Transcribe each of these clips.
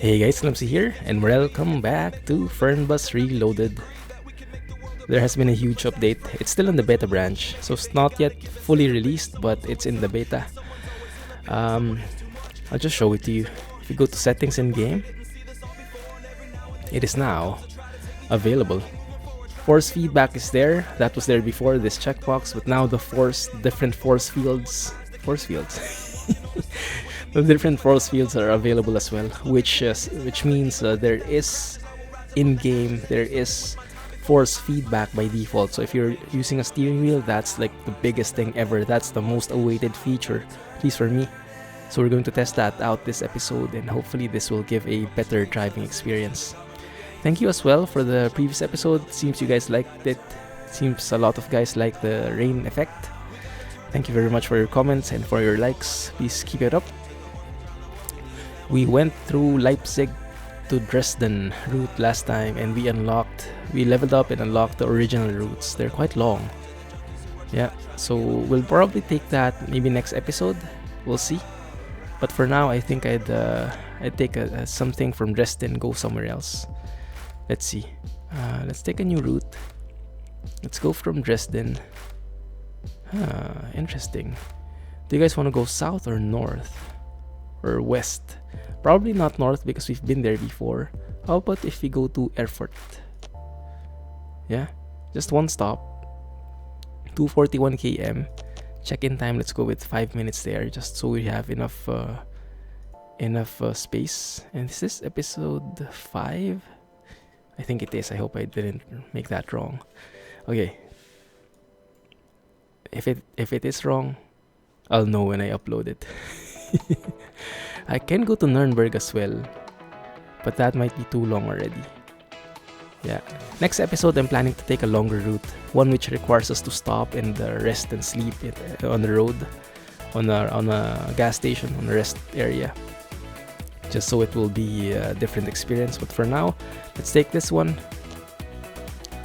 Hey guys, Clumsy here, and welcome back to Fernbus Reloaded. There has been a huge update. It's still in the beta branch, so it's not yet fully released, but it's in the beta. I'll just show it to you. If you go to settings in game, it is now available. Force feedback is there. That was there before this checkbox, but now the different force fields. The different force fields are available as well, which means there is force feedback by default. So if you're using a steering wheel, that's like the biggest thing ever. That's the most awaited feature, at least for me. So we're going to test that out this episode, and hopefully this will give a better driving experience. Thank you as well for the previous episode. Seems you guys liked it. Seems a lot of guys like the rain effect. Thank you very much for your comments and for your likes. Please keep it up. We went through Leipzig to Dresden route last time, and we leveled up and unlocked the original routes. They're quite long. Yeah, so we'll probably take that maybe next episode. We'll see. But for now, I think I'd take something from Dresden, go somewhere else. Let's see. Let's take a new route. Let's go from Dresden. Interesting. Do you guys want to go south or north? Or west? Probably not north because we've been there before. How about if we go to Erfurt? Yeah, just one stop. 241 km. Check-in time, let's go with 5 minutes there, just so we have enough space. And this is episode 5? I think it is. I hope I didn't make that wrong. Okay. If it is wrong, I'll know when I upload it. I can go to Nuremberg as well, but that might be too long already. Yeah. Next episode, I'm planning to take a longer route, one which requires us to stop and rest and sleep on the road, on a gas station, on a rest area, just so it will be a different experience. But for now, let's take this one.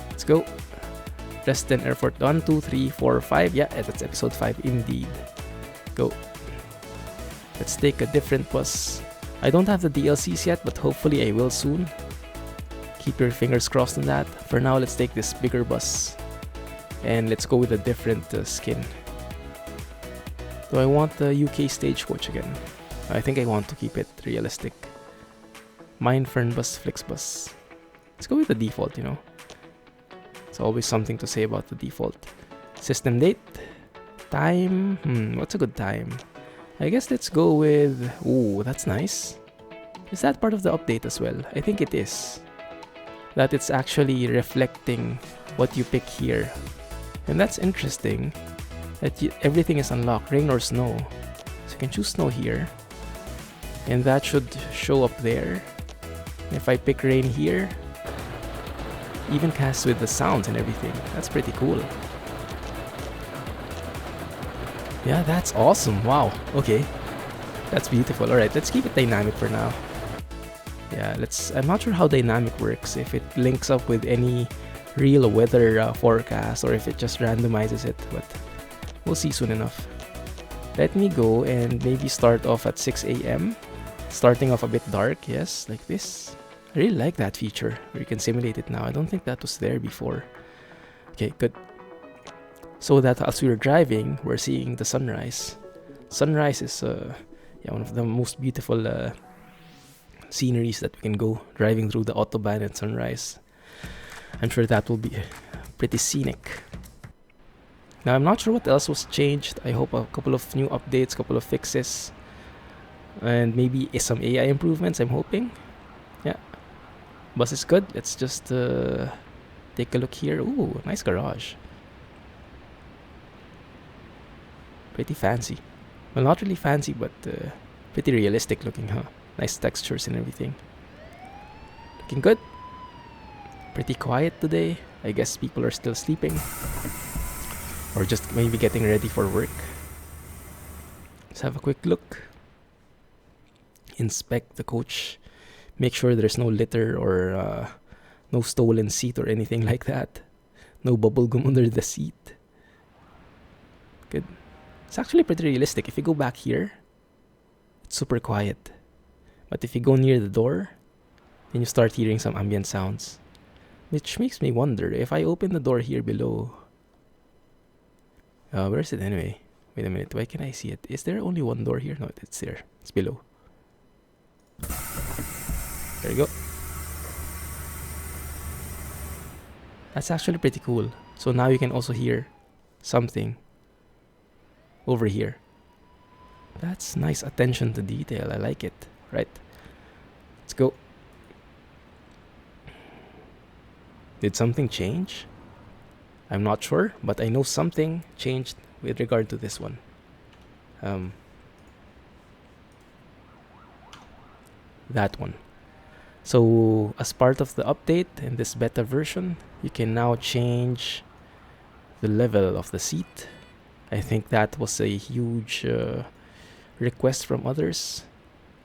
Let's go. Dresden, Erfurt, 1, 2, 3, 4, 5. Yeah, that's episode 5 indeed. Go. Let's take a different bus. I don't have the DLCs yet, but hopefully I will soon. Keep your fingers crossed on that. For now, let's take this bigger bus. And let's go with a different skin. Do I want the UK stagecoach again? I think I want to keep it realistic. Mine Fernbus FlixBus. Let's go with the default, you know. It's always something to say about the default. System date. Time. What's a good time? I guess let's go with... Ooh, that's nice. Is that part of the update as well? I think it is. That it's actually reflecting what you pick here. And that's interesting. That everything is unlocked, rain or snow. So you can choose snow here. And that should show up there. If I pick rain here, even cast with the sounds and everything. That's pretty cool. Yeah, that's awesome. Wow. Okay. That's beautiful. Alright, let's keep it dynamic for now. Yeah, I'm not sure how dynamic works. If it links up with any real weather forecast or if it just randomizes it. But we'll see soon enough. Let me go and maybe start off at 6 a.m. Starting off a bit dark. Yes, like this. I really like that feature where you can simulate it now. I don't think that was there before. Okay, good. So that as we were driving, we're seeing the sunrise. Sunrise is one of the most beautiful sceneries that we can go driving through the Autobahn at sunrise. I'm sure that will be pretty scenic. Now, I'm not sure what else was changed. I hope a couple of new updates, couple of fixes, and maybe some AI improvements, I'm hoping. Yeah. Bus is good. Let's just take a look here. Ooh, nice garage. Pretty fancy. Well, not really fancy, but pretty realistic looking, huh? Nice textures and everything. Looking good. Pretty quiet today. I guess people are still sleeping. Or just maybe getting ready for work. Let's have a quick look. Inspect the coach. Make sure there's no litter or no stolen seat or anything like that. No bubblegum under the seat. Good. It's actually pretty realistic. If you go back here, it's super quiet. But if you go near the door, then you start hearing some ambient sounds. Which makes me wonder, if I open the door here below... where is it anyway? Wait a minute, why can't I see it? Is there only one door here? No, it's there. It's below. There you go. That's actually pretty cool. So now you can also hear something over here. That's nice attention to detail. I like it. Right. Let's go. Did something change? I'm not sure, but I know something changed with regard to this one. That one. So as part of the update in this beta version, you can now change the level of the seat. I think that was a huge request from others.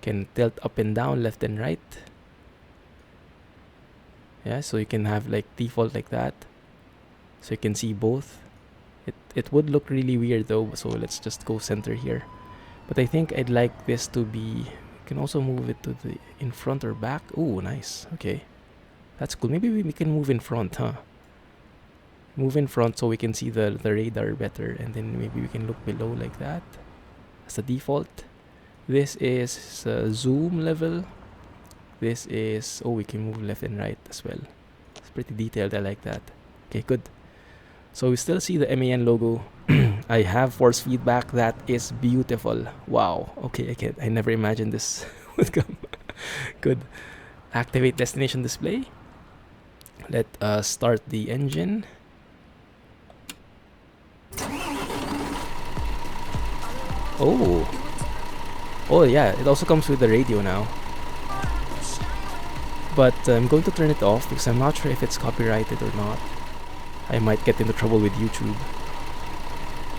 Can tilt up and down, left and right. Yeah, so you can have like default like that. So you can see both. It would look really weird though, so let's just go center here. But I think I'd like this to be... You can also move it to the in front or back. Oh, nice. Okay. That's cool. Maybe we can move in front, huh? Move in front so we can see the radar better, and then maybe we can look below like that. As the default. This is zoom level. This is... Oh, we can move left and right as well. It's pretty detailed. I like that. Okay, good. So we still see the MAN logo. I have force feedback. That is beautiful. Wow. Okay, I never imagined this would come. Good. Activate destination display. Let us start the engine. Oh. Oh yeah, it also comes with the radio now. But I'm going to turn it off because I'm not sure if it's copyrighted or not. I might get into trouble with YouTube.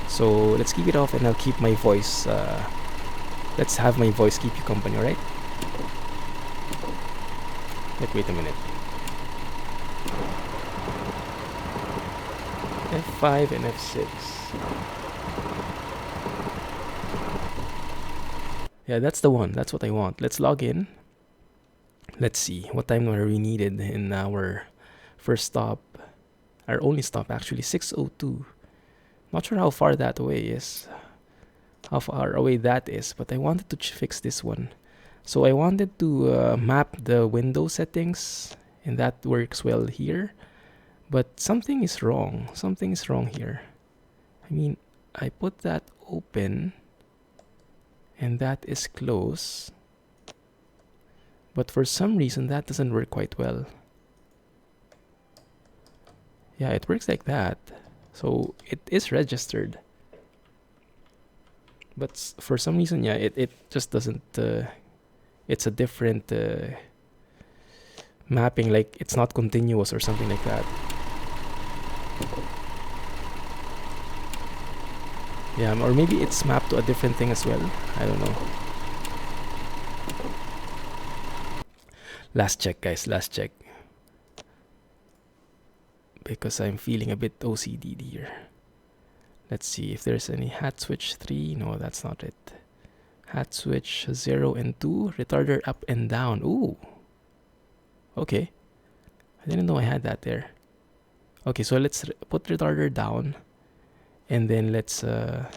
So let's keep it off and I'll keep my voice. Let's have my voice keep you company, alright? Wait a minute. F5 and F6. Yeah, that's the one. That's what I want. Let's log in. Let's see. What time are we needed in our first stop? Our only stop actually, 6:02. Not sure how far that away is. How far away that is. But I wanted to fix this one. So I wanted to map the window settings. And that works well here. But something is wrong. Something is wrong here. I mean, I put that open. And that is close. But for some reason, that doesn't work quite well. Yeah, it works like that. So it is registered. But for some reason, yeah, it just doesn't... it's a different mapping, like it's not continuous or something like that. Yeah, or maybe it's mapped to a different thing as well. I don't know. Last check, guys. Last check. Because I'm feeling a bit OCD here. Let's see if there's any hat switch 3. No, that's not it. Hat switch 0 and 2. Retarder up and down. Ooh. Okay. I didn't know I had that there. Okay, so let's put retarder down. And then let's... Okay.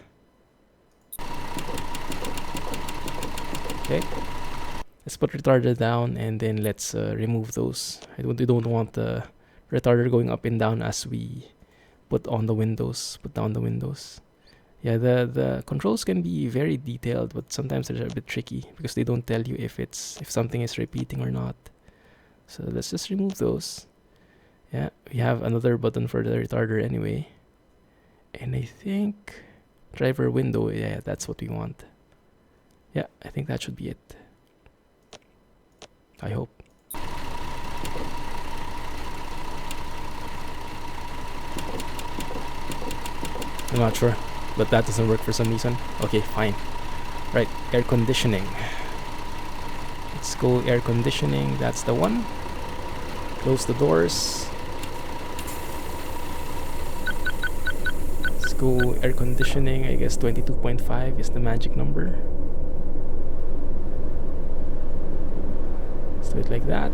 Let's put retarder down and then let's remove those. We don't want the retarder going up and down as we put on the windows. Put down the windows. Yeah, the controls can be very detailed, but sometimes they're a bit tricky because they don't tell you if something is repeating or not. So let's just remove those. Yeah, we have another button for the retarder anyway. And I think driver window, yeah, that's what we want. Yeah, I think that should be it. I hope. I'm not sure, but that doesn't work for some reason. Okay, fine. Right, air conditioning. Let's go air conditioning, that's the one. Close the doors. Let's go air conditioning, I guess 22.5 is the magic number. do it like that.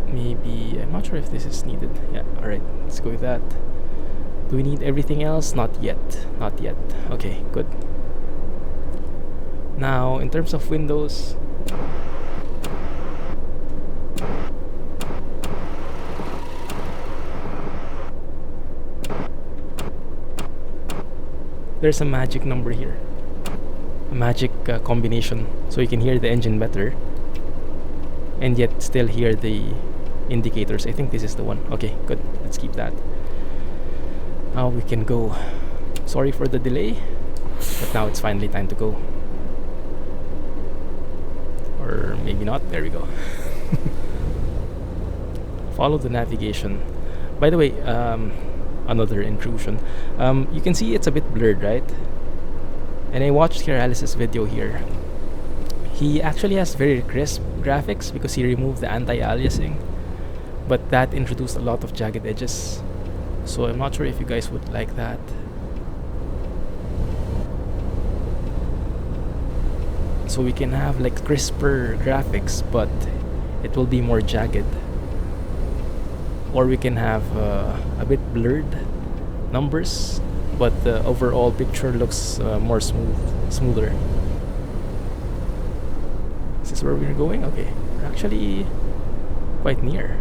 Maybe, I'm not sure if this is needed. Yeah, alright, let's go with that. Do we need everything else? Not yet. Not yet. Okay, good. Now, in terms of windows, there's a magic number here. A magic combination. So you can hear the engine better and yet still hear the indicators. I think this is the one. Okay, good. Let's keep that. Now we can go. Sorry for the delay, but now it's finally time to go. Or maybe not. There we go. Follow the navigation. By the way, another intrusion. You can see it's a bit blurred, right? And I watched Kiralis's video here. He actually has very crisp graphics because he removed the anti-aliasing, but that introduced a lot of jagged edges. So I'm not sure if you guys would like that. So we can have like crisper graphics, but it will be more jagged. Or we can have a bit blurred numbers, but the overall picture looks more smoother. Is this where we're going? Okay, we're actually quite near.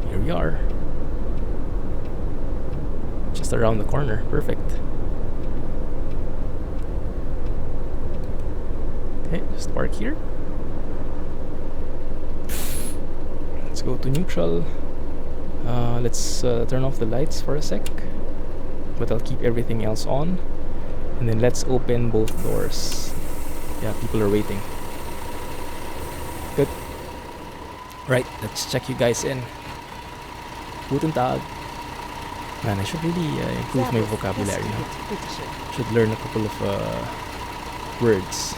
Here we are. Just around the corner. Perfect. Okay, just park here. Let's go to neutral. Let's turn off the lights for a sec, but I'll keep everything else on. And then let's open both doors. Yeah, people are waiting. Good. Right, let's check you guys in. Guten Tag. Man, I should really improve my vocabulary. Should learn a couple of words,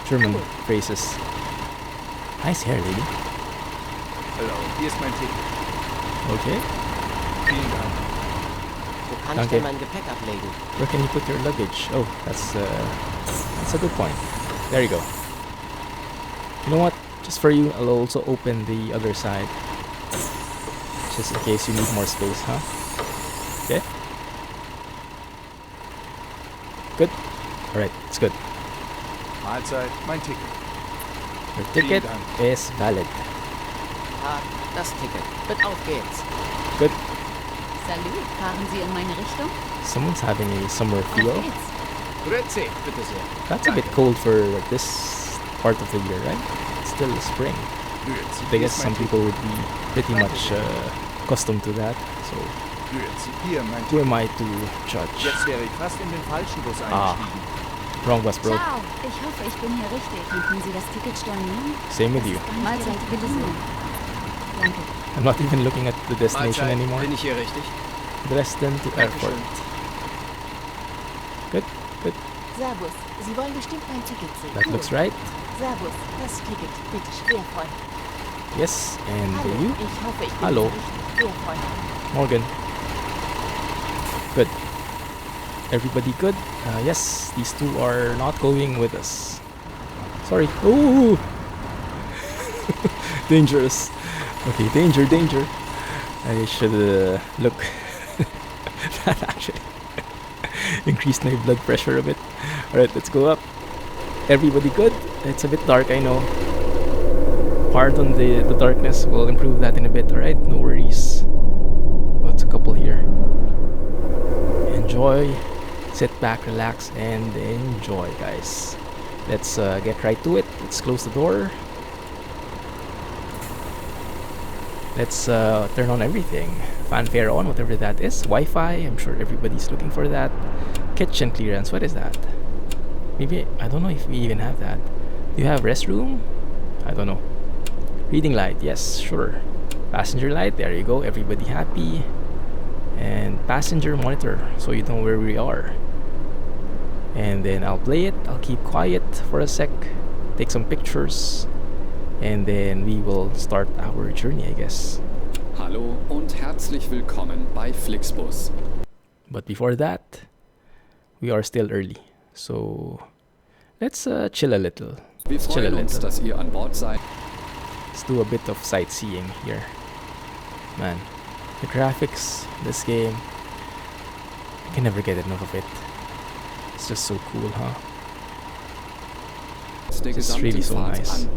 German phrases. Nice hair, lady. Hallo, hier ist mein Ticket. Okay. Vielen Dank. Wo kann ich denn mein Gepäck ablegen? Where can you put your luggage? Oh, that's a good point. There you go. You know what? Just for you, I'll also open the other side. Just in case you need more space, huh? Okay. Good. Alright, it's good. Mahlzeit, mein Ticket. Your ticket is valid. Das Ticket. Und auf geht's. Good. Salut, fahren Sie in meine Richtung? Someone's having a summer feel. Auf geht's. Grüezi, bitte sehr. That's a bit cold for this part of the year, right? It's still spring. Grüezi, I guess some people would be pretty much accustomed to that. So Grüezi, hier mein who Ticket. am I to judge? Jetzt wäre ich fast in den falschen Bus eingestiegen. Wrong bus, bro. Ciao, ich hoffe, ich bin hier richtig. Könnten Sie das Ticket stornieren? Same with you. Mahlzeit, bitte sehr. Danke. I'm not even looking at the destination Mahlzeit, anymore. bin ich hier richtig? Dresden to Erfurt. Good, good. Servus, Sie wollen bestimmt mein Ticket sehen. That looks right. Servus, das Ticket, bitte schwer freuen. Yes, and Hallo, you? ich hoffe, ich bin Hallo. hier richtig. Schwer freuen. Morgan. Good. Everybody good? Yes, these two are not going with us. Sorry. Ooh! Dangerous. Okay, danger, danger. I should look. That actually increased my blood pressure a bit. Alright, let's go up. Everybody good? It's a bit dark, I know. Pardon the darkness. We'll improve that in a bit, alright? No worries. Well, it's a couple here. Enjoy. Sit back, relax, and enjoy, guys. Let's get right to it. Let's close the door. Let's turn on everything. Fanfare on, whatever that is. Wi-Fi, I'm sure everybody's looking for that. Kitchen clearance, what is that? Maybe, I don't know if we even have that. Do you have restroom? I don't know. Reading light, yes, sure. Passenger light, there you go, everybody happy. And passenger monitor, so you know where we are. And then I'll play it, I'll keep quiet for a sec, take some pictures, and then we will start our journey, I guess. Hallo und herzlich willkommen bei FlixBus. But before that, we are still early. So let's chill a little. Wir Let's chill a freuen uns, little. dass ihr an Bord seid. Let's do a bit of sightseeing here. Man, the graphics, this game, I can never get enough of it. It's just so cool, huh? Der It's gesamten really so Fahrt nice. an.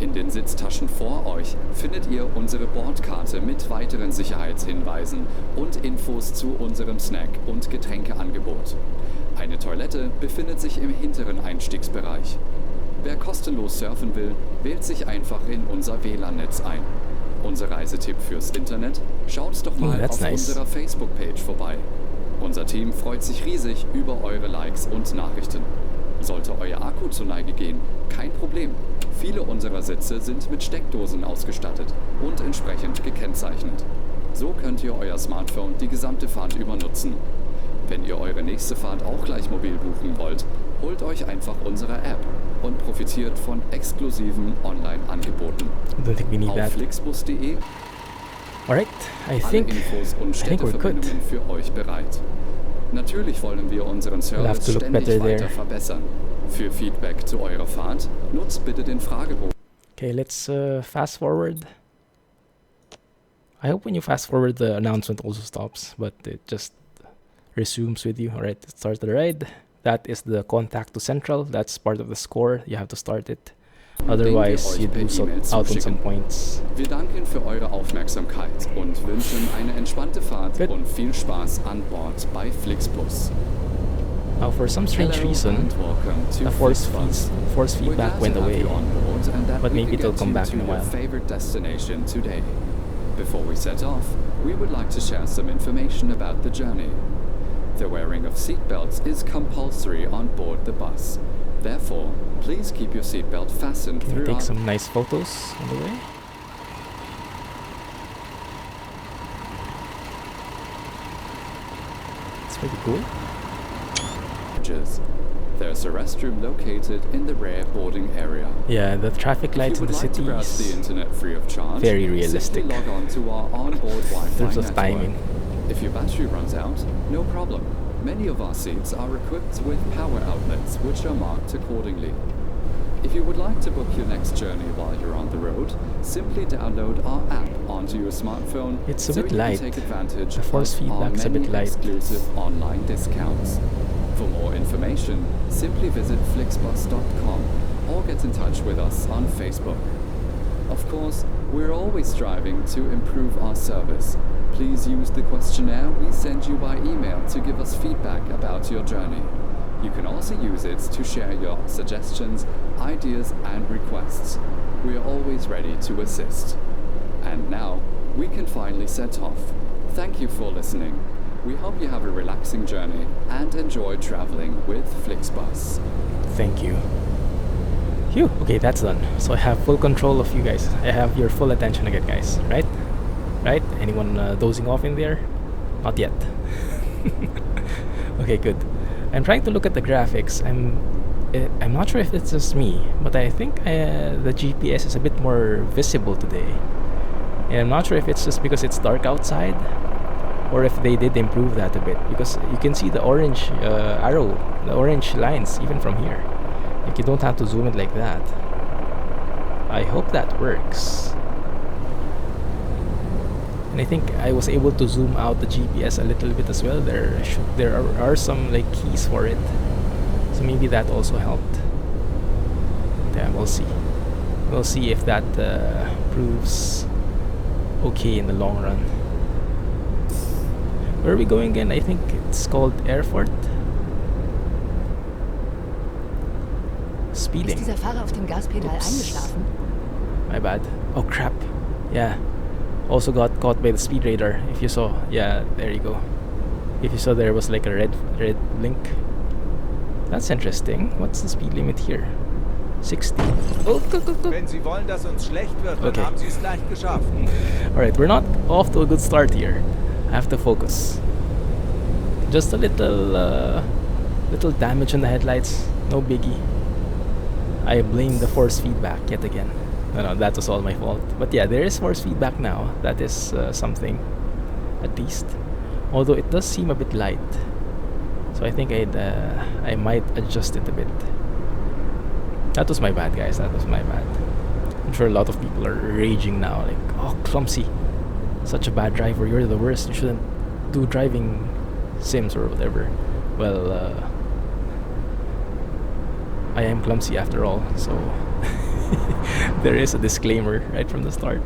In den Sitztaschen vor euch findet ihr unsere Bordkarte mit weiteren Sicherheitshinweisen und Infos zu unserem Snack- und Getränkeangebot. Eine Toilette befindet sich im hinteren Einstiegsbereich. Wer kostenlos surfen will, wählt sich einfach in unser WLAN-Netz ein. Unser Reisetipp fürs Internet? Schaut doch mal that's auf nice. unserer Facebook-Page vorbei. Unser Team freut sich riesig über eure Likes und Nachrichten. Sollte euer Akku zur Neige gehen, kein Problem. Viele unserer Sitze sind mit Steckdosen ausgestattet und entsprechend gekennzeichnet. So könnt ihr euer Smartphone die gesamte Fahrt über nutzen. Wenn ihr eure nächste Fahrt auch gleich mobil buchen wollt, holt euch einfach unsere App und profitiert von exklusiven Online-Angeboten. I don't think we need Auf that. FlixBus.de Alright, I alle think Infos und think we're good. Städteverbindungen für euch bereit. Natürlich wollen wir unseren have Service to look ständig better weiter there. verbessern. Für Feedback zu eurer Fahrt nutzt bitte den Fragebogen. Okay, let's fast forward. I hope when you fast forward the announcement also stops, but it just resumes with you. Alright, start the ride. That is the contact to central. That's part of the score. You have to start it. Otherwise, you lose out on some points. Wir danken für eure Aufmerksamkeit und wünschen eine entspannte Fahrt Good. und viel Spaß an Bord bei FlixBus. Now, for some strange Hello reason, and welcome to the force FlixBus. We're feedback glad went to have away. you on board and that but we maybe can it'll get come you back to in a your while. favorite destination today. Before we set off, we would like to share some information about the journey. The wearing of seatbelts is compulsory on board the bus. Therefore, please keep your seatbelt fastened Can we take throughout. some nice photos on the way? It's pretty cool. There's a restroom located in the rear boarding area. Yeah, the traffic lights in the If you would like to browse the cities. internet free of charge, Very realistic. simply log on to our onboard Wi-Fi In terms of network. timing. If your battery runs out, no problem. Many of our seats are equipped with power outlets, which are marked accordingly. If you would like to book your next journey while you're on the road, simply download our app onto your smartphone. It's a so bit you light. can take advantage The force of our feedback's a many bit light. exclusive online discounts. For more information, simply visit flixbus.com or get in touch with us on Facebook. Of course, we're always striving to improve our service. Please use the questionnaire we send you by email to give us feedback about your journey. You can also use it to share your suggestions, ideas, and requests. We are always ready to assist. And now, we can finally set off. Thank you for listening. We hope you have a relaxing journey and enjoy traveling with FlixBus. Thank you. Phew, okay, that's done. So I have full control of you guys. I have your full attention again, guys. Right? Right? Anyone dozing off in there? Not yet. Okay, good. I'm trying to look at the graphics. I'm not sure if it's just me, but I think the GPS is a bit more visible today. And I'm not sure if it's just because it's dark outside, or if they did improve that a bit, because you can see the orange arrow, the orange lines even from here. Like, you don't have to zoom it like that. I hope that works. And I think I was able to zoom out the GPS a little bit as well. There are some like keys for it, so maybe that also helped. Yeah, we'll see. We'll see if that proves okay in the long run. Where are we going again? I think it's called Erfurt. Ist Speeding. dieser Fahrer auf dem Gaspedal Oops. eingeschlafen? My bad. Oh crap. Yeah. Also got caught by the speed radar. If you saw, yeah, there you go. If you saw, there was like a red blink. That's interesting. What's the speed limit here? 60. Oh, go. Wenn Sie wollen, dass uns schlecht wird, dann Okay. haben Sie es leicht geschafft. Alright, we're not off to a good start here. I have to focus. Just a little damage on the headlights. No biggie. I blame the force feedback yet again. No, that was all my fault. But yeah, there is force feedback now. That is something, at least. Although it does seem a bit light, so I think I might adjust it a bit. That was my bad, guys. That was my bad. I'm sure a lot of people are raging now, like, oh, Clumsy, such a bad driver. You're the worst. You shouldn't do driving sims or whatever. Well, I am Clumsy after all, so there is a disclaimer right from the start.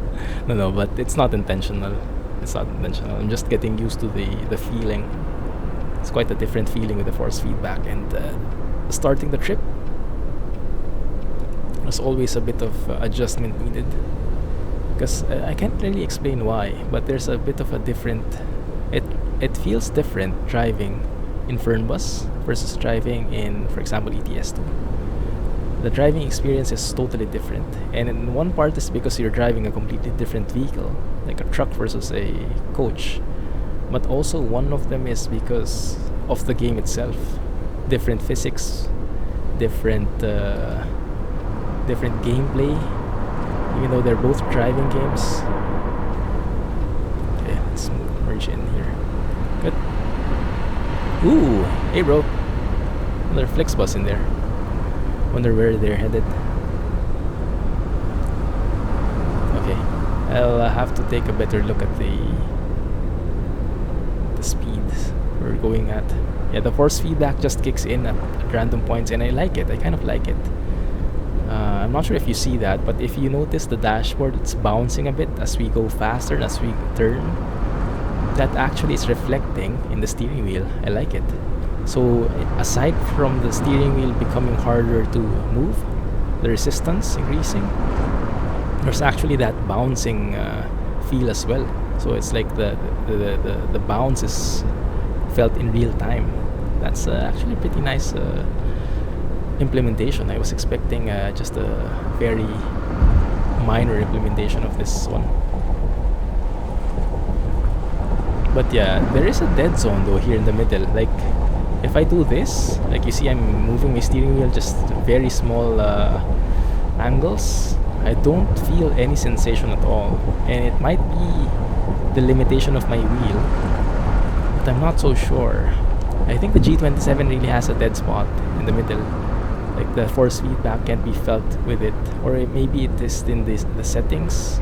No, but it's not intentional. It's not intentional. I'm just getting used to the feeling. It's quite a different feeling with the force feedback, and starting the trip, there's always a bit of adjustment needed, because I can't really explain why, but there's a bit of a different, it feels different driving in Fernbus versus driving in, for example, ETS2. The driving experience is totally different, and in one part is because you're driving a completely different vehicle, like a truck versus a coach, but also one of them is because of the game itself. Different physics, different gameplay, even though they're both driving games. Okay, let's merge in here. Good. Ooh, hey bro, another FlixBus in there. Wonder where they're headed. Okay, I'll have to take a better look at the speed we're going at. Yeah, the force feedback just kicks in at random points, and I like it. I kind of like it. I'm not sure if you see that, but if you notice the dashboard, it's bouncing a bit as we go faster and as we turn. That actually is reflecting in the steering wheel. I like it. So aside from the steering wheel becoming harder to move, the resistance increasing, there's actually that bouncing feel as well. So it's like the bounce is felt in real time. That's actually a pretty nice implementation. I was expecting just a very minor implementation of this one. But yeah, there is a dead zone though here in the middle. Like, if I do this, like you see I'm moving my steering wheel just very small angles, I don't feel any sensation at all. And it might be the limitation of my wheel, but I'm not so sure. I think the G27 really has a dead spot in the middle. Like the force feedback can't be felt with it, or maybe it is in the settings.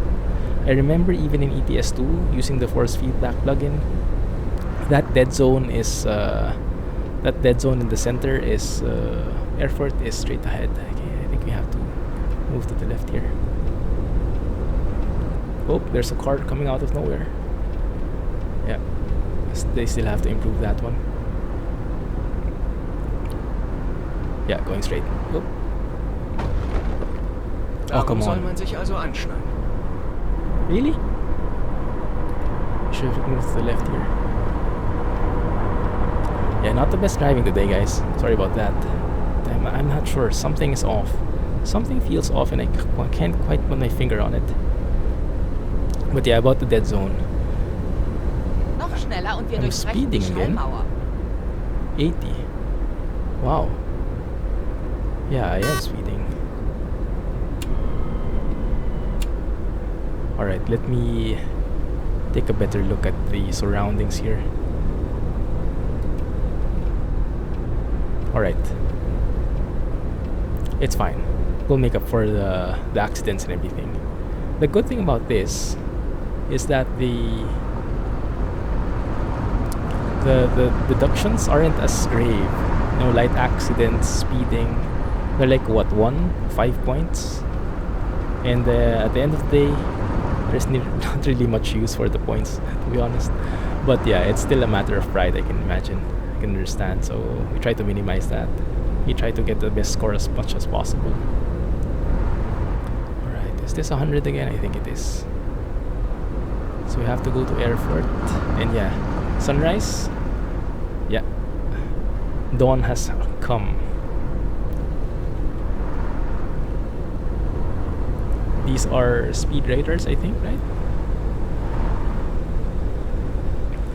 I remember even in ETS2 using the force feedback plugin, that dead zone is that dead zone in the center is Erfurt is straight ahead. Okay, I think we have to move to the left here. Oh, there's a car coming out of nowhere. Yeah, they still have to improve that one. Yeah, going straight. Oh, come Soll on. man sich also anschneiden. Really? Should have moved to the left here. Yeah, not the best driving today, guys. Sorry about that. I'm not sure. Something is off. Something feels off, and I can't quite put my finger on it. But yeah, about the dead zone. Noch schneller und wir I'm durchbrechen speeding die again. Schallmauer. 80. Wow. Yeah, I am speeding. Alright, let me take a better look at the surroundings here. Alright. It's fine. We'll make up for the accidents and everything. The good thing about this is that the deductions aren't as grave. No light accidents, speeding. They're like what, 5 points? And at the end of the day, there's not really much use for the points, to be honest. But yeah, it's still a matter of pride, I can imagine. I can understand. So we try to minimize that. We try to get the best score as much as possible. Alright, is this 100 again? I think it is. So we have to go to Erfurt. And yeah, sunrise. Yeah, dawn has come. These are speed radars, I think, right?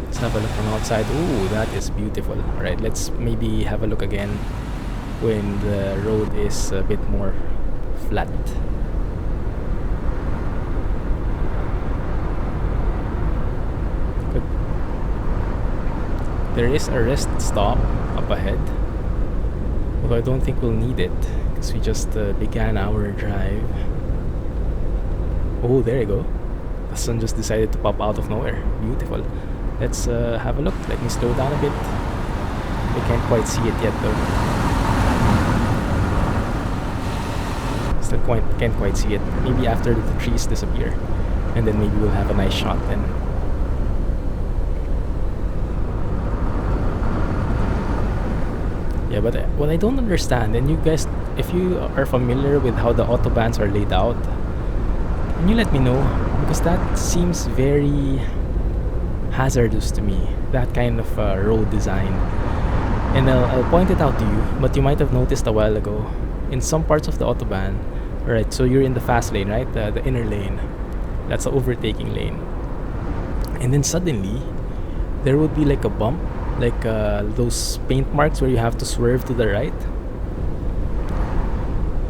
Let's have a look from outside. Ooh, that is beautiful. Alright, let's maybe have a look again when the road is a bit more flat. Good. There is a rest stop up ahead, although I don't think we'll need it So we just began our drive. Oh, there you go. The sun just decided to pop out of nowhere. Beautiful. Let's have a look. Let me slow down a bit. We can't quite see it yet though. Still can't quite see it. Maybe after the trees disappear. And then maybe we'll have a nice shot then. Yeah, but what I don't understand, and you guys, if you are familiar with how the autobahns are laid out, can you let me know? Because that seems very hazardous to me, that kind of road design. And I'll point it out to you, but you might have noticed a while ago, in some parts of the autobahn, alright, so you're in the fast lane, right? The inner lane. That's the overtaking lane. And then suddenly, there would be like a bump, like those paint marks where you have to swerve to the right.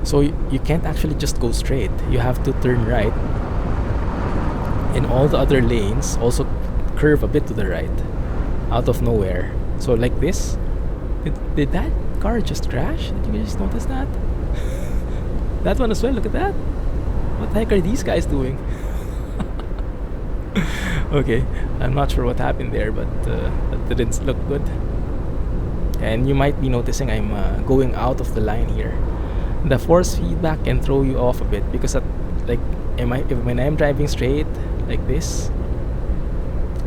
So you can't actually just go straight. You have to turn right. And all the other lanes also curve a bit to the right, out of nowhere. So like this. Did that car just crash? Did you guys notice that? That one as well, look at that. What the heck are these guys doing? Okay, I'm not sure what happened there, but that didn't look good. And you might be noticing I'm going out of the line here. The force feedback can throw you off a bit because when I'm driving straight like this,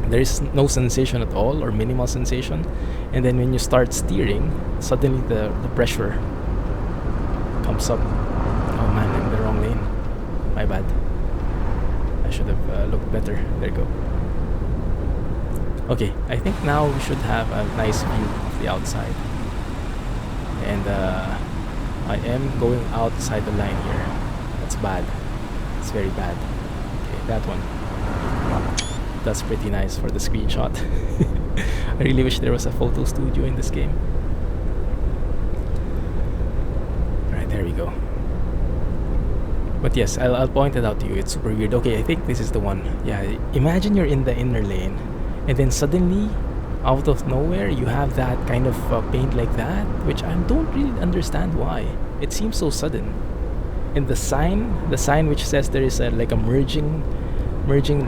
there is no sensation at all or minimal sensation. And then when you start steering, suddenly the pressure comes up. Oh man, I'm in the wrong lane. My bad. I should have looked better. There you go. Okay, I think now we should have a nice view of the outside. And I am going outside the line here. That's bad. It's very bad. Okay, that one. That's pretty nice for the screenshot. I really wish there was a photo studio in this game. Alright, there we go. But yes, I'll point it out to you. It's super weird. Okay, I think this is the one. Yeah, imagine you're in the inner lane, and then suddenly, out of nowhere, you have that kind of paint like that, which I don't really understand why. It seems so sudden. And the sign which says there is like a merging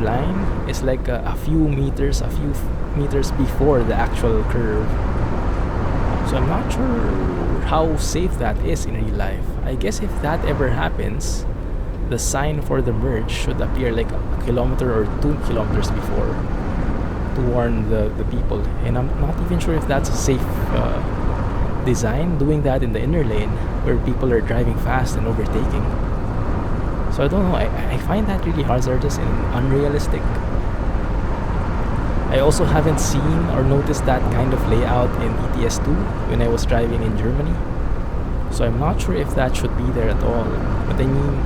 line is like a few meters before the actual curve. So I'm not sure how safe that is in real life. I guess if that ever happens, the sign for the merge should appear like a kilometer or 2 kilometers before to warn the people. And I'm not even sure if that's a safe design, doing that in the inner lane where people are driving fast and overtaking. So I don't know, I find that really hazardous and unrealistic. I also haven't seen or noticed that kind of layout in ETS2 when I was driving in Germany. So I'm not sure if that should be there at all. But I mean,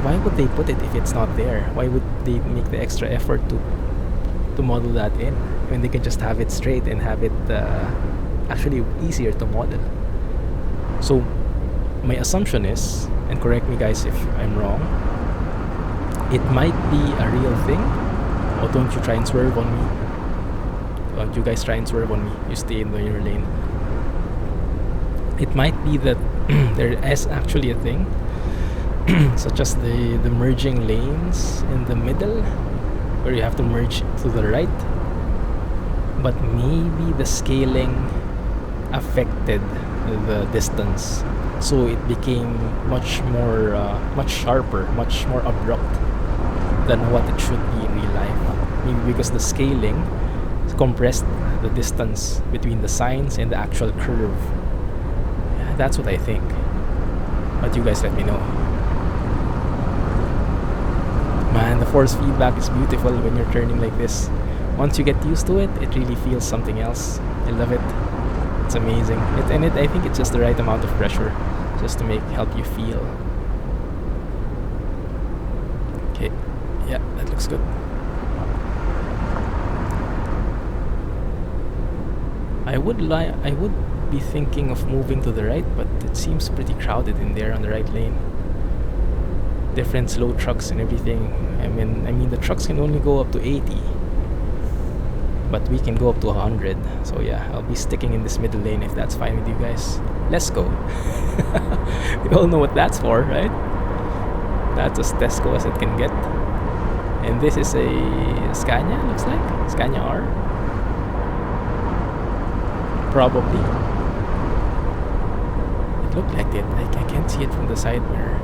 why would they put it if it's not there? Why would they make the extra effort to model that in when they can just have it straight and have it actually easier to model? So my assumption is, and correct me guys if I'm wrong, it might be a real thing. Or don't you try and swerve on me? Don't you guys try and swerve on me? You stay in your lane. It might be that there is actually a thing, such as the merging lanes in the middle, where you have to merge to the right. But maybe the scaling affected the distance, so it became much sharper, much more abrupt than what it should be in real life. Maybe because the scaling compressed the distance between the signs and the actual curve. Yeah, that's what I think. But you guys let me know. Man, the force feedback is beautiful when you're turning like this. Once you get used to it, it really feels something else. I love it. It's amazing. I think it's just the right amount of pressure just to help you feel. Okay. Yeah, that looks good. I would be thinking of moving to the right, but it seems pretty crowded in there on the right lane. Different slow trucks and everything. I mean the trucks can only go up to 80. but we can go up to 100. So yeah, I'll be sticking in this middle lane if that's fine with you guys. Let's go. We all know what that's for, right? That's as Tesco as it can get. And this is a Scania, looks like. Scania R. Probably. It looked like it. I can't see it from the side mirror.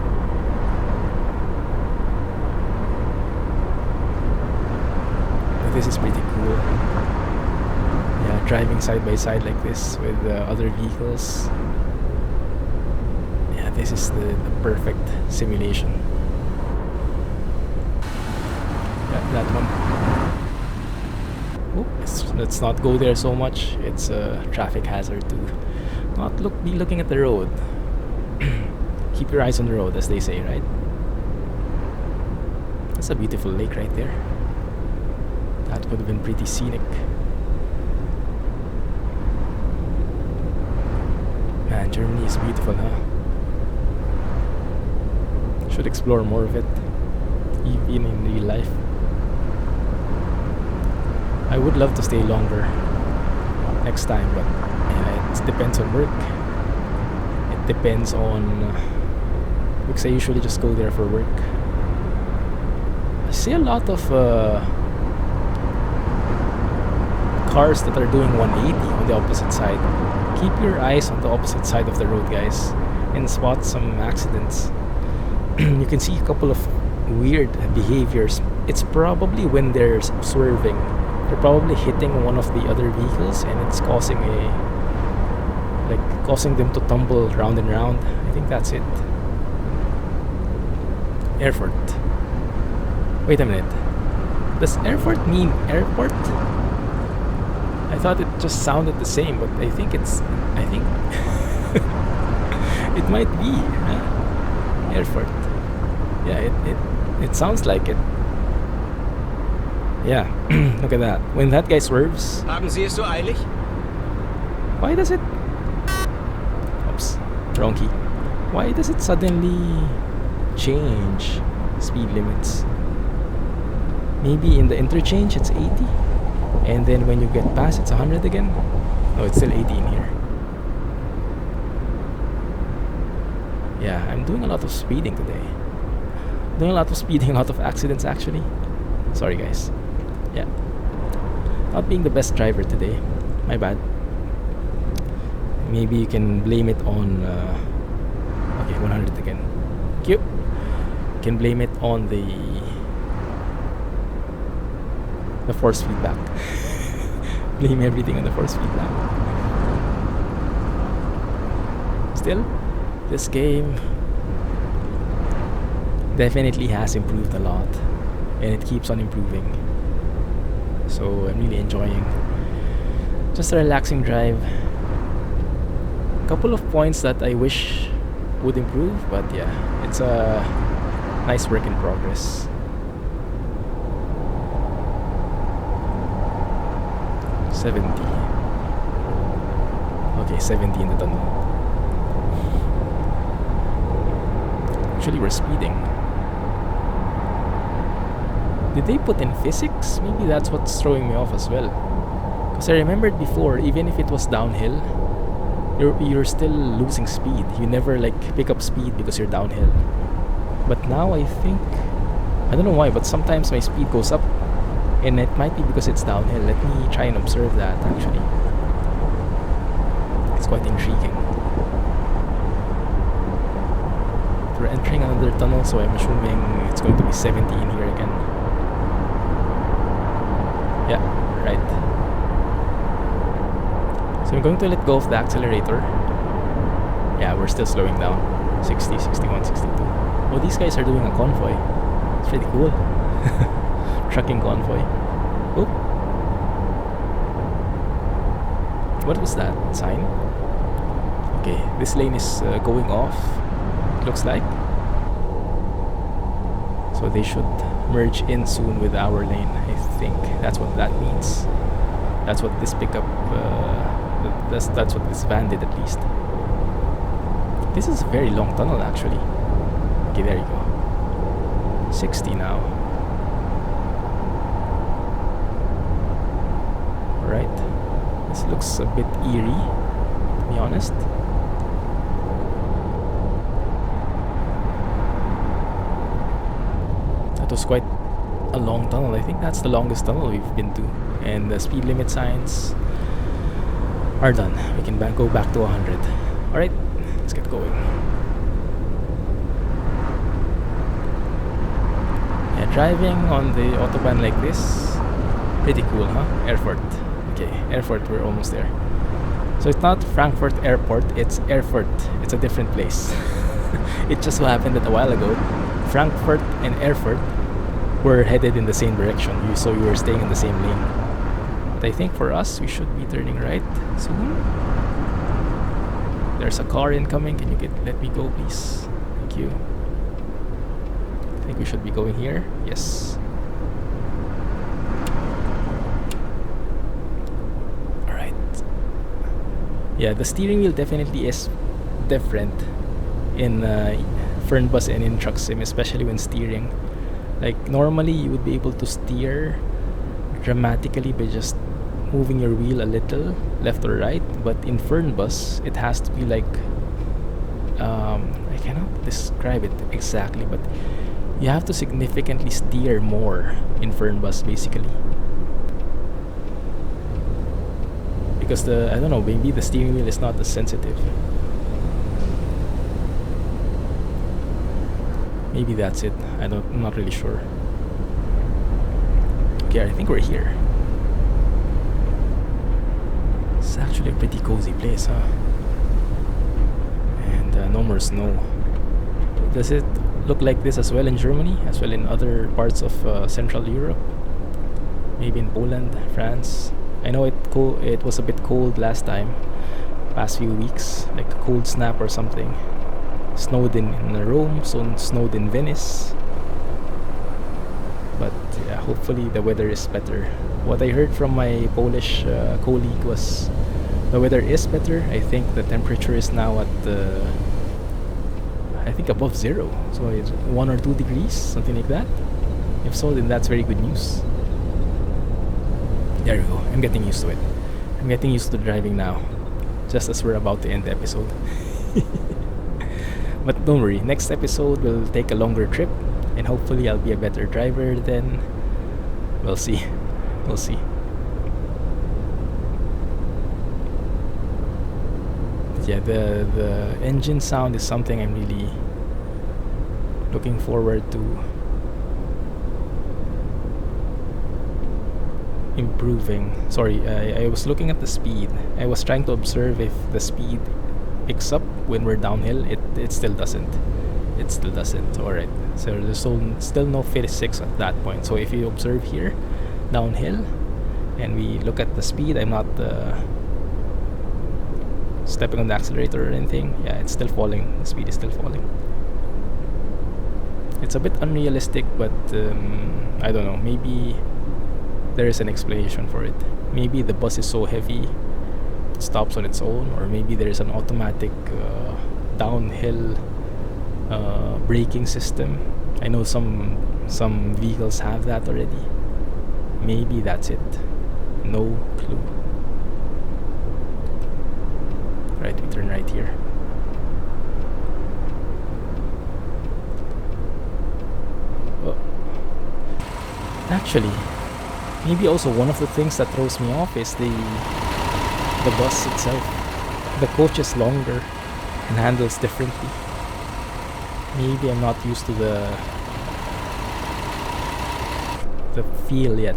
But this is pretty cool. Yeah, driving side by side like this with other vehicles. Yeah, this is the perfect simulation. That one. Oh, let's not go there so much. It's a traffic hazard to not be looking at the road. Keep your eyes on the road, as they say, right? That's a beautiful lake right there. That would have been pretty scenic. Man, Germany is beautiful, huh? Should explore more of it, even in real life. I would love to stay longer next time, but yeah, it depends on work. It depends on because I usually just go there for work. I see a lot of cars that are doing 180 on the opposite side. Keep your eyes on the opposite side of the road, guys, and spot some accidents. You can see a couple of weird behaviors. It's probably when they're swerving. They're probably hitting one of the other vehicles, and it's causing causing them to tumble round and round. I think that's it. Erfurt. Wait a minute. Does Erfurt mean airport? I thought it just sounded the same, but I think it might be, huh? Erfurt. Yeah, it sounds like it. Yeah, look at that. When that guy swerves, Haben Sie es so eilig? why does it... Oops, wrong key. Why does it suddenly change speed limits? Maybe in the interchange it's 80, and then when you get past it's 100 again? No, it's still 80 in here. Yeah, I'm doing a lot of speeding today. Doing a lot of speeding, a lot of accidents actually. Sorry guys. Yeah, not being the best driver today. My bad. Maybe you can blame it on okay, 100 again. Cute. You can blame it on the force feedback. Blame everything on the force feedback. Still, this game definitely has improved a lot, and it keeps on improving. So I'm really enjoying just a relaxing drive. Couple of points that I wish would improve, but yeah, it's a nice work in progress. Okay, 70 in the tunnel. Actually, we're speeding. Did they put in physics? Maybe that's what's throwing me off as well. Because I remembered before, even if it was downhill, you're still losing speed. You never pick up speed because you're downhill. But now I think, I don't know why, but sometimes my speed goes up, and it might be because it's downhill. Let me try and observe that actually. It's quite intriguing. We're entering another tunnel, so I'm assuming it's going to be 70 in here again. Yeah, right. So I'm going to let go of the accelerator. Yeah, we're still slowing down. 60, 61, 62. Oh, these guys are doing a convoy. It's pretty cool. Trucking convoy. Oh. What was that sign? Okay, this lane is going off, it looks like. So they should merge in soon with our lane. I think that's what that means. That's what this pickup that's what this van did, at least. This is a very long tunnel actually. Okay, there you go. 60 now. looks a bit eerie, to be honest. That was quite a long tunnel. I think that's the longest tunnel we've been to. And the speed limit signs are done. We can go back to 100. Alright, let's get going. Yeah, driving on the Autobahn like this, pretty cool, huh? Erfurt. Okay, Erfurt, we're almost there. So it's not Frankfurt Airport, it's Erfurt. It's a different place. It just so happened that a while ago, Frankfurt and Erfurt were headed in the same direction, so we were staying in the same lane. But I think for us, we should be turning right soon. There's a car incoming. Can you let me go, please? Thank you. I think we should be going here. Yes. Alright. Yeah, the steering wheel definitely is different in Fernbus and in Truck Sim, especially when steering. Like normally you would be able to steer dramatically by just moving your wheel a little left or right, but in Fernbus it has to be like I cannot describe it exactly, but you have to significantly steer more in Fernbus basically, because I don't know, maybe the steering wheel is not as sensitive. Maybe that's it. I'm not really sure. Okay, I think we're here. It's actually a pretty cozy place, huh? And no more snow. Does it look like this as well in Germany? As well in other parts of Central Europe? Maybe in Poland, France? I know it was a bit cold last time. Past few weeks. Like a cold snap or something. Snowed in Rome, snowed in Venice. But yeah, hopefully the weather is better. What I heard from my Polish colleague was the weather is better. I think the temperature is now at I think above 0. So it's 1 or 2 degrees, something like that. If so, then that's very good news. There we go. I'm getting used to it. I'm getting used to driving now. Just as we're about to end the episode. But don't worry, next episode will take a longer trip, and hopefully I'll be a better driver then. We'll see. We'll see. But yeah, the engine sound is something I'm really looking forward to improving. Sorry, I was looking at the speed. I was trying to observe if the speed picks up when we're downhill. It still doesn't. It still doesn't. Alright, so there's still no physics at that point. So if you observe here downhill and we look at the speed, I'm not stepping on the accelerator or anything. Yeah, it's still falling. The speed is still falling. It's a bit unrealistic, but I don't know, maybe there is an explanation for it. Maybe the bus is so heavy stops on its own, or maybe there is an automatic downhill braking system. I know some vehicles have that already. Maybe that's it. No clue. Right, we turn right here. Oh. Actually, maybe also one of the things that throws me off is the bus itself. The coach is longer and handles differently. Maybe I'm not used to the feel yet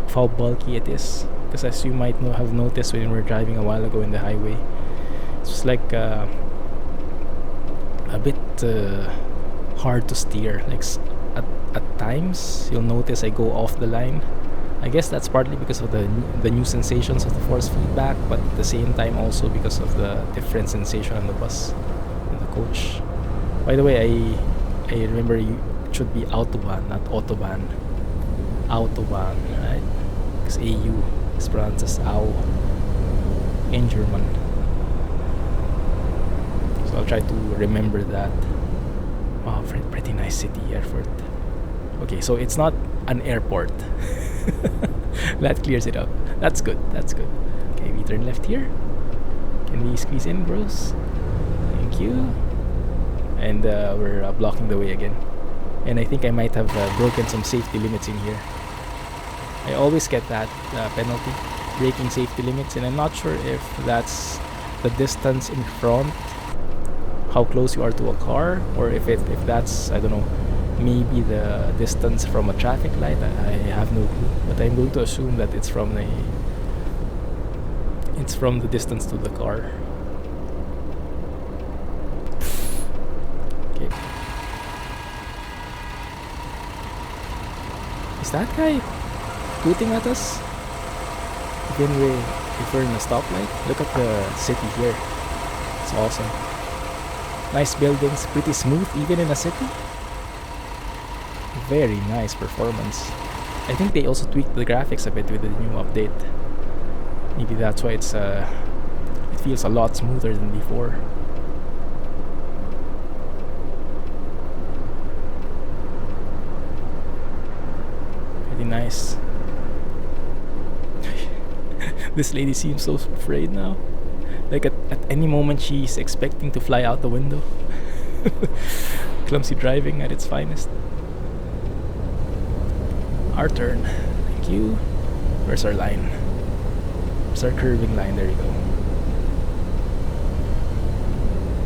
of how bulky it is, because as you might have noticed when we were driving a while ago in the highway, it's just like a bit hard to steer. Like at times you'll notice I go off the line. I guess that's partly because of the new sensations of the force feedback, but at the same time also because of the different sensation on the bus and the coach. By the way, I remember it should be Autobahn, not Autobahn. Autobahn, right? Because AU is pronounced as Au in German. So I'll try to remember that. Wow, pretty nice city, Erfurt. Okay, so it's not an airport. That clears it up. That's good. That's good. Okay, we we turn left here? Can we squeeze in, bros? Thank you. And we're blocking the way again. And I think I might have broken some safety limits in here. I always get that penalty, breaking safety limits, and I'm not sure if that's the distance in front, how close you are to a car, or if that's, I don't know, maybe the distance from a traffic light. I have no clue, but I'm going to assume that it's from the distance to the car. Okay. Is that guy tooting at us? Again, if we're in a stoplight, look at the city here. It's awesome. Nice buildings, pretty smooth even in a city. Very nice performance. I think they also tweaked the graphics a bit with the new update. Maybe that's why it feels a lot smoother than before. Pretty nice. This lady seems so afraid now. Like at any moment she's expecting to fly out the window. Clumsy driving at its finest. Our turn. Thank you. Where's our line? Where's our curving line? There you go.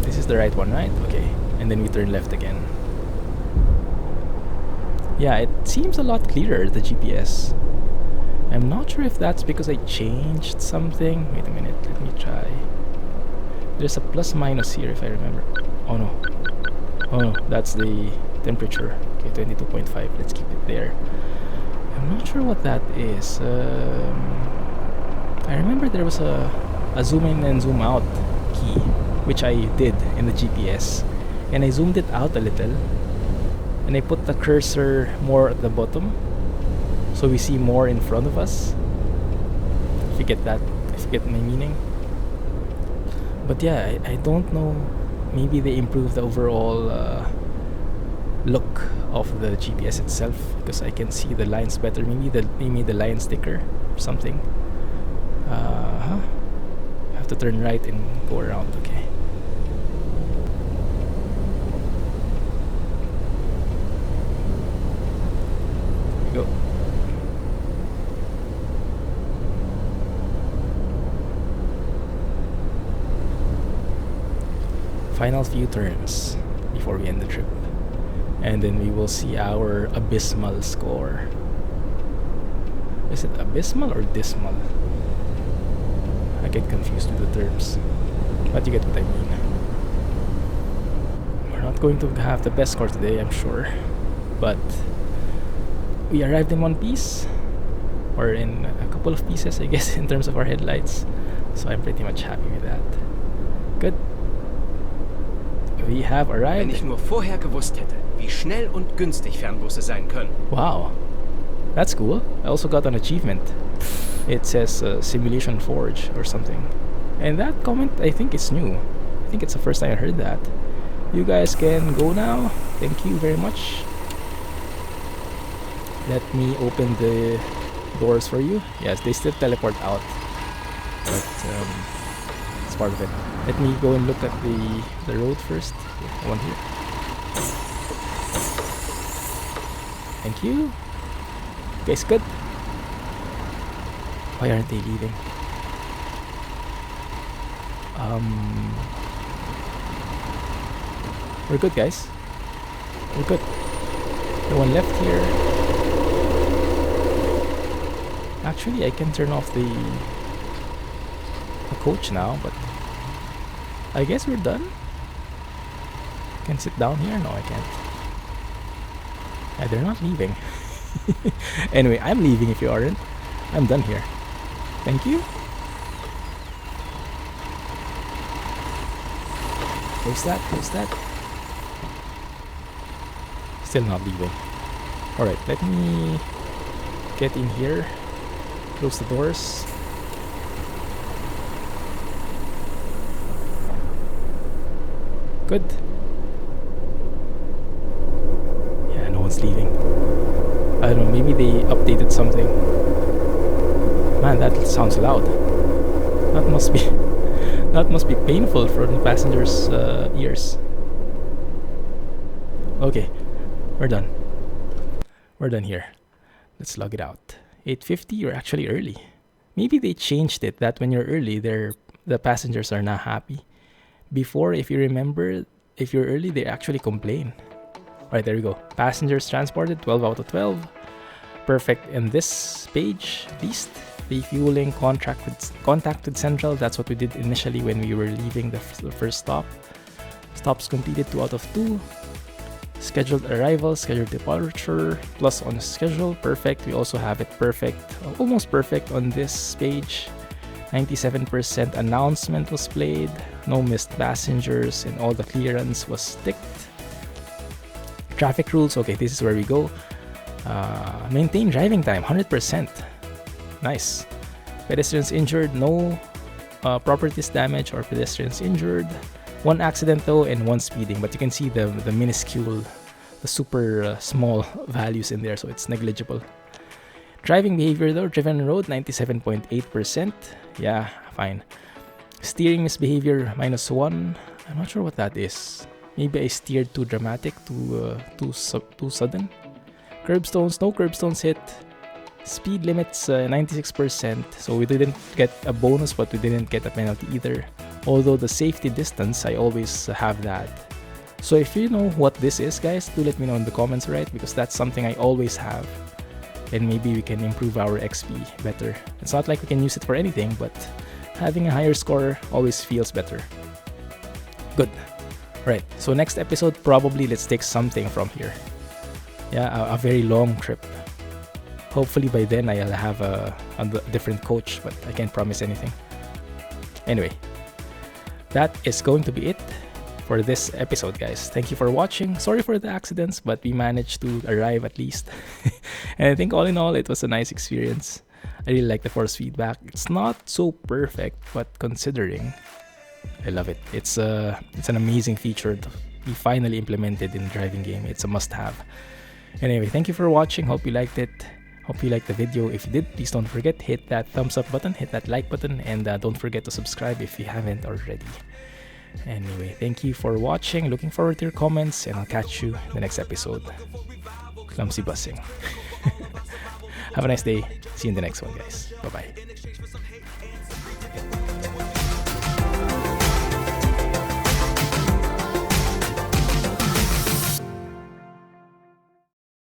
This is the right one, right? Okay. And then we turn left again. Yeah, it seems a lot clearer, the GPS. I'm not sure if that's because I changed something. Wait a minute, let me try. There's a plus minus here if I remember. Oh no. Oh no, that's the temperature. Okay, 22.5. Let's keep it there. I'm not sure what that is. I remember there was a zoom in and zoom out key, which I did in the GPS. And I zoomed it out a little. And I put the cursor more at the bottom, so we see more in front of us. If you get that, if you get my meaning. But yeah, I don't know. Maybe they improved the overall look of the GPS itself, because I can see the lines better. Maybe they made the line thicker or something. I have to turn right and go around. Okay. Go. Final few turns before we end the trip, and then we will see our abysmal score. Is it abysmal or dismal? I get confused with the terms, but you get what I mean. We're not going to have the best score today, I'm sure, but we arrived in one piece, or in a couple of pieces, I guess, in terms of our headlights. So I'm pretty much happy with that. Good. We have Wenn arrived. ich nur vorher gewusst hätte, wie schnell und günstig Fernbusse sein können. Wow, that's cool. I also got an achievement. It says Simulation Forge or something. And that comment, I think, is new. I think it's the first time I heard that. You guys can go now. Thank you very much. Let me open the doors for you. Yes, they still teleport out, but it's part of it. Let me go and look at the road first. The one here. Thank you. Guys, good. Why aren't they leaving? We're good, guys. We're good. No one left here. Actually, I can turn off the coach now, but I guess we're done. Can sit down here? No, I can't. Yeah, they're not leaving. Anyway, I'm leaving if you aren't. I'm done here. Thank you. Close that, close that. Still not leaving. Alright, let me get in here. Close the doors. Good. Yeah, no one's leaving. I don't know, maybe they updated something. Man, that sounds loud. That must be that must be painful for the passengers' ears. Okay, we're done. We're done here. Let's log it out. 8:50. You're actually early. Maybe they changed it that when you're early, the passengers are not happy. Before, if you remember, if you're early, they actually complain. Alright, there we go. Passengers transported, 12 out of 12. Perfect. In this page, least refueling contact with Central. That's what we did initially when we were leaving the first stop. Stops completed, 2 out of 2. Scheduled arrival, scheduled departure, plus on schedule. Perfect. We also have it perfect, almost perfect on this page. 97% announcement was played. No missed passengers, and all the clearance was ticked. Traffic rules. Okay, this is where we go. Maintain driving time, 100%. Nice. Pedestrians injured, no properties damaged or pedestrians injured. 1 accident though, and 1 speeding. But you can see the minuscule, the super small values in there, so it's negligible. Driving behavior though, driven road, 97.8%. Yeah, fine. Steering misbehavior, -1. I'm not sure what that is. Maybe I steered too dramatic, too sudden. Curbstones, no curbstones hit. Speed limits, 96%. So we didn't get a bonus, but we didn't get a penalty either. Although the safety distance, I always have that. So if you know what this is, guys, do let me know in the comments, right? Because that's something I always have. And maybe we can improve our XP better. It's not like we can use it for anything, but having a higher score always feels better. Good. Right, so next episode, probably let's take something from here. Yeah, a very long trip. Hopefully by then I'll have a different coach, but I can't promise anything. Anyway, that is going to be it for this episode, guys. Thank you for watching. Sorry for the accidents, but we managed to arrive at least. And I think all in all, it was a nice experience. I really like the force feedback. It's not so perfect, but considering, I love it. It's an amazing feature to be finally implemented in the driving game. It's a must-have. Anyway, thank you for watching. Hope you liked it. Hope you liked the video. If you did, please don't forget, hit that thumbs up button, hit that like button, and don't forget to subscribe if you haven't already. Anyway, thank you for watching. Looking forward to your comments, and I'll catch you in the next episode. Clumsy busing. Have a nice day. See you in the next one, guys. Bye-bye.